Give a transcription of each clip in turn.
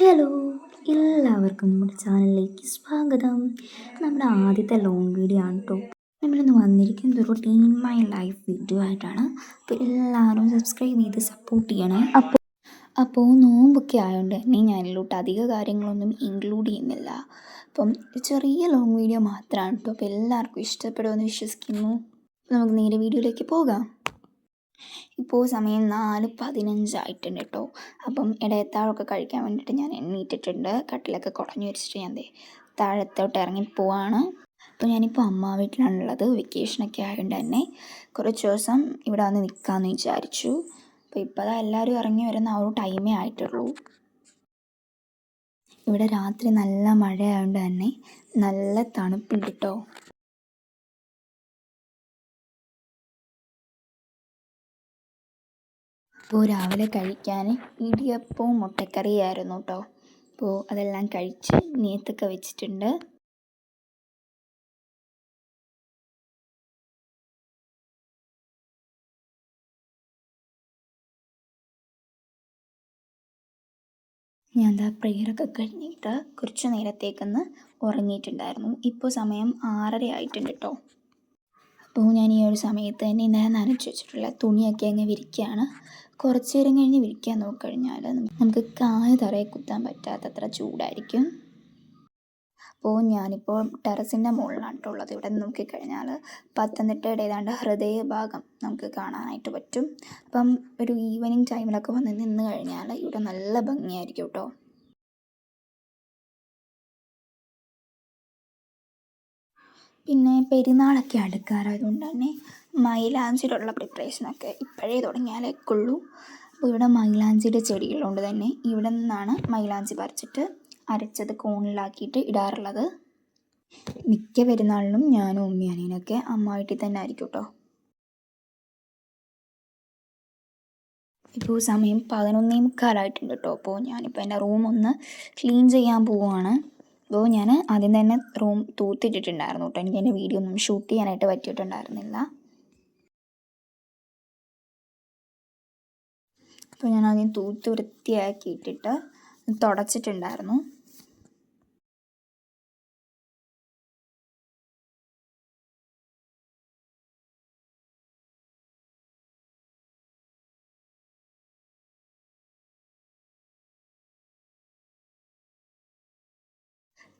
Hello, എല്ലാവർക്കും നമ്മുടെ ചാനലിലേക്ക് സ്വാഗതം. നമ്മുടെ ആദ്യത്തെ ലോങ് വീഡിയോ ആണ് കേട്ടോ. നമ്മളിന്ന് വന്നിരിക്കുന്നത് ഒരു ടീം മൈ ലൈഫ് വീഡിയോ ആയിട്ടാണ്. അപ്പോൾ എല്ലാവരും സബ്സ്ക്രൈബ് ചെയ്ത് സപ്പോർട്ട് ചെയ്യണേ. അപ്പോൾ നോമ്പൊക്കെ ആയതുകൊണ്ട് തന്നെ ഞാനിലോട്ട് അധിക കാര്യങ്ങളൊന്നും ഇൻക്ലൂഡ് ചെയ്യുന്നില്ല. അപ്പം ചെറിയ ലോങ് വീഡിയോ മാത്രമാണ് കേട്ടോ. അപ്പോൾ എല്ലാവർക്കും ഇഷ്ടപ്പെടുമെന്ന് വിശ്വസിക്കുന്നു. നമുക്ക് നേരെ വീഡിയോയിലേക്ക് പോകാം. ഇപ്പോൾ സമയം 4:15 കേട്ടോ. അപ്പം ഇടയത്താഴമൊക്കെ കഴിക്കാൻ വേണ്ടിയിട്ട് ഞാൻ എണ്ണീറ്റിട്ടുണ്ട്. കട്ടിലൊക്കെ കുടഞ്ഞു വെച്ചിട്ട് ഞാൻ താഴത്തോട്ട് ഇറങ്ങി പോവാണ്. അപ്പോൾ ഞാനിപ്പോൾ അമ്മ വീട്ടിലാണുള്ളത്. വെക്കേഷനൊക്കെ ആയതുകൊണ്ട് തന്നെ കുറച്ച് ദിവസം ഇവിടെ വന്ന് നിൽക്കാമെന്ന് വിചാരിച്ചു. അപ്പോൾ ഇപ്പോൾ അതാ എല്ലാവരും ഇറങ്ങി വരുന്ന ആ ഒരു ടൈമേ ആയിട്ടുള്ളൂ. ഇവിടെ രാത്രി നല്ല മഴയായതുകൊണ്ട് തന്നെ നല്ല തണുപ്പുണ്ട് കേട്ടോ. അപ്പോൾ രാവിലെ കഴിക്കാൻ ഇടിയപ്പവും മുട്ടക്കറിയായിരുന്നു കേട്ടോ. അപ്പോൾ അതെല്ലാം കഴിച്ച് നീത്തൊക്കെ വെച്ചിട്ടുണ്ട്. ഞാൻ എന്താ പ്രെയറൊക്കെ കഴിഞ്ഞിട്ട് കുറച്ച് നേരത്തേക്കൊന്ന് ഉറങ്ങിയിട്ടുണ്ടായിരുന്നു. ഇപ്പോൾ സമയം 6:30 ആയിട്ടുണ്ട് കേട്ടോ. അപ്പോൾ ഞാൻ ഈ ഒരു സമയത്ത് തന്നെ ഇന്നലെ നനച്ച് വെച്ചിട്ടുള്ള തുണിയൊക്കെ അങ്ങ് വിരിക്കുകയാണ്. കുറച്ച് നേരം കഴിഞ്ഞ് വിരിക്കാൻ നോക്കിക്കഴിഞ്ഞാൽ നമുക്ക് കാല് തറയിൽ കുത്താൻ പറ്റാത്തത്ര ചൂടായിരിക്കും. അപ്പോൾ ഞാനിപ്പോൾ ടെറസിൻ്റെ മുകളിലാണ് കേട്ടോ ഉള്ളത്. ഇവിടെ നോക്കിക്കഴിഞ്ഞാൽ പത്തനംതിട്ടയുടെ ഏതാണ്ട് ഹൃദയഭാഗം നമുക്ക് കാണാനായിട്ട് പറ്റും. അപ്പം ഒരു ഈവനിങ് ടൈമിലൊക്കെ വന്ന് നിന്ന് കഴിഞ്ഞാൽ ഇവിടെ നല്ല ഭംഗിയായിരിക്കും കേട്ടോ. പിന്നെ പെരുന്നാളൊക്കെ അടുക്കാറായതുകൊണ്ട് തന്നെ മൈലാഞ്ചിയിലുള്ള പ്രിപ്പറേഷനൊക്കെ ഇപ്പോഴേ തുടങ്ങിയാലേ ഉള്ളൂ. അപ്പോൾ ഇവിടെ മൈലാഞ്ചിയുടെ ചെടികളുകൊണ്ട് തന്നെ ഇവിടെ നിന്നാണ് മൈലാഞ്ചി പറിച്ചിട്ട് അരച്ചത് കോണിലാക്കിയിട്ട് ഇടാറുള്ളത്. മിക്ക പെരുന്നാളിനും ഞാനും ഉമ്മിയാനീനൊക്കെ അമ്മ വീട്ടിൽ തന്നെ ആയിരിക്കും കേട്ടോ. ഇപ്പോൾ സമയം 11:45 കേട്ടോ. അപ്പോൾ ഞാനിപ്പോൾ എൻ്റെ റൂം ഒന്ന് ക്ലീൻ ചെയ്യാൻ പോവുകയാണ്. അപ്പോൾ ഞാൻ ആദ്യം തന്നെ റൂം തൂത്തിട്ടിട്ടുണ്ടായിരുന്നു കേട്ടോ. എനിക്ക് എൻ്റെ വീഡിയോ ഒന്നും ഷൂട്ട് ചെയ്യാനായിട്ട് പറ്റിയിട്ടുണ്ടായിരുന്നില്ല. അപ്പോൾ ഞാൻ ആദ്യം തൂത്ത് വൃത്തിയാക്കിയിട്ടിട്ട് തുടച്ചിട്ടുണ്ടായിരുന്നു.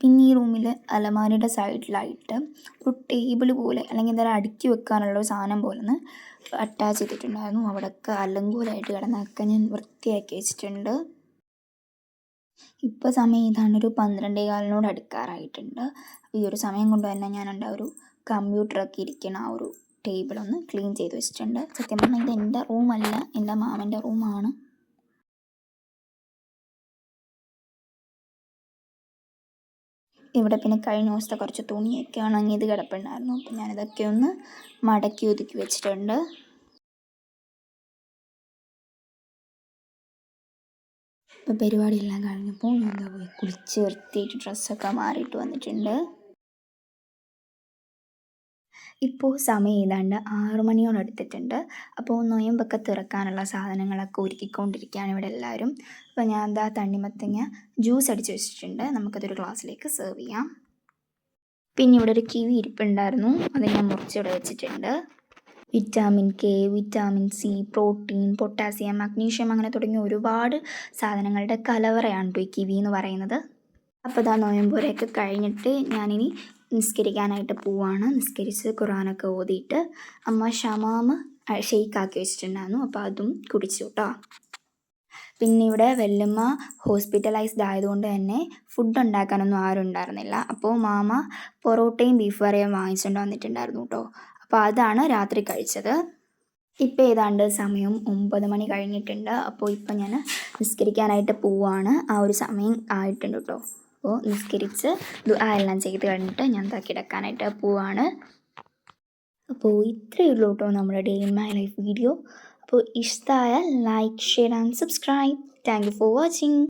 പിന്നെ ഈ റൂമിൽ അലമാരയുടെ സൈഡിലായിട്ട് ഒരു ടേബിൾ പോലെ അല്ലെങ്കിൽ എന്തായാലും അടുക്കി വെക്കാനുള്ള ഒരു സാധനം പോലെ ഒന്ന് അറ്റാച്ച് ചെയ്തിട്ടുണ്ടായിരുന്നു. അവിടെയൊക്കെ അലങ്കോലമായിട്ട് കിടന്നൊക്കെ ഞാൻ വൃത്തിയാക്കി വെച്ചിട്ടുണ്ട്. ഇപ്പോൾ സമയം ഇതാണ്ടൊരു 12:15 അടുക്കാറായിട്ടുണ്ട്. ഈ ഒരു സമയം കൊണ്ട് തന്നെ ഞാൻ എൻ്റെ ഒരു കമ്പ്യൂട്ടറൊക്കെ ഇരിക്കണ ആ ഒരു ടേബിളൊന്ന് ക്ലീൻ ചെയ്ത് വെച്ചിട്ടുണ്ട്. സത്യം പറഞ്ഞാൽ ഇത് എൻ്റെ റൂമല്ല, എൻ്റെ മാമൻ്റെ റൂമാണ്. ഇവിടെ പിന്നെ കഴിഞ്ഞ ദിവസത്തെ കുറച്ച് തുണിയൊക്കെ ഉണങ്ങിയത് കിടപ്പുണ്ടായിരുന്നു. അപ്പോൾ ഞാനിതൊക്കെ ഒന്ന് മടക്കി ഒതുക്കി വെച്ചിട്ടുണ്ട്. ഇപ്പോൾ പരിപാടിയെല്ലാം കഴിഞ്ഞപ്പോൾ ഞാൻ എന്താ പോയി കുളിച്ച് വൃത്തിയായിട്ട് ഡ്രസ്സൊക്കെ മാറിയിട്ട് വന്നിട്ടുണ്ട്. ഇപ്പോൾ സമയം ഏതാണ്ട് 6 മണിയോടടുത്തിട്ടുണ്ട്. അപ്പോൾ നൊയമ്പൊക്കെ തുറക്കാനുള്ള സാധനങ്ങളൊക്കെ ഒരുക്കിക്കൊണ്ടിരിക്കുകയാണ് ഇവിടെ എല്ലാവരും. അപ്പോൾ ഞാൻ എന്താ തണ്ണിമത്തങ്ങ ജ്യൂസ് അടിച്ച് വെച്ചിട്ടുണ്ട്. നമുക്കതൊരു ഗ്ലാസ്സിലേക്ക് സെർവ് ചെയ്യാം. പിന്നെ ഇവിടെ ഒരു കിവി ഇരിപ്പുണ്ടായിരുന്നു, അത് ഞാൻ മുറിച്ചിവിടെ വെച്ചിട്ടുണ്ട്. Vitamin K, vitamin C, protein, potassium, magnesium അങ്ങനെ തുടങ്ങിയ ഒരുപാട് സാധനങ്ങളുടെ കലവറയാണ് കേട്ടോ ഈ കിവി എന്ന് പറയുന്നത്. അപ്പോൾ ഇതാ നൊയമ്പുരയൊക്കെ കഴിഞ്ഞിട്ട് ഞാനിനി നിസ്കരിക്കാനായിട്ട് പോവാണ്. നിസ്കരിച്ച് ഖുർആനൊക്കെ ഓതിയിട്ട് അമ്മ ഷമാമ് ഷെയ്ക്കാക്കി വെച്ചിട്ടുണ്ടായിരുന്നു. അപ്പോൾ അതും കുടിച്ചു കേട്ടോ. പിന്നെ ഇവിടെ വല്യമ്മ ഹോസ്പിറ്റലൈസ്ഡ് ആയതുകൊണ്ട് തന്നെ ഫുഡ് ഉണ്ടാക്കാനൊന്നും ആരും ഉണ്ടായിരുന്നില്ല. അപ്പോൾ മാമ പൊറോട്ടയും ബീഫ് കറിയും വാങ്ങിച്ചുകൊണ്ട് വന്നിട്ടുണ്ടായിരുന്നു കേട്ടോ. അപ്പോൾ അതാണ് രാത്രി കഴിച്ചത്. ഇപ്പോൾ ഏതാണ്ട് സമയം 9 മണി കഴിഞ്ഞിട്ടുണ്ട്. അപ്പോൾ ഇപ്പം ഞാൻ നിസ്കരിക്കാനായിട്ട് പോവാണ്. ആ ഒരു സമയം ആയിട്ടുണ്ട് കേട്ടോ. അപ്പോൾ നിസ്കരിച്ച് ദുആ എല്ലാം ചെയ്ത് കഴിഞ്ഞിട്ട് ഞാൻ കിടക്കാനായിട്ട് പോവാണ്. അപ്പോൾ ഇത്രയേ ഉള്ളൂ കേട്ടോ നമ്മുടെ day in my life video. അപ്പോൾ ഇഷ്ടമായാൽ like, share and subscribe. Thank you for watching.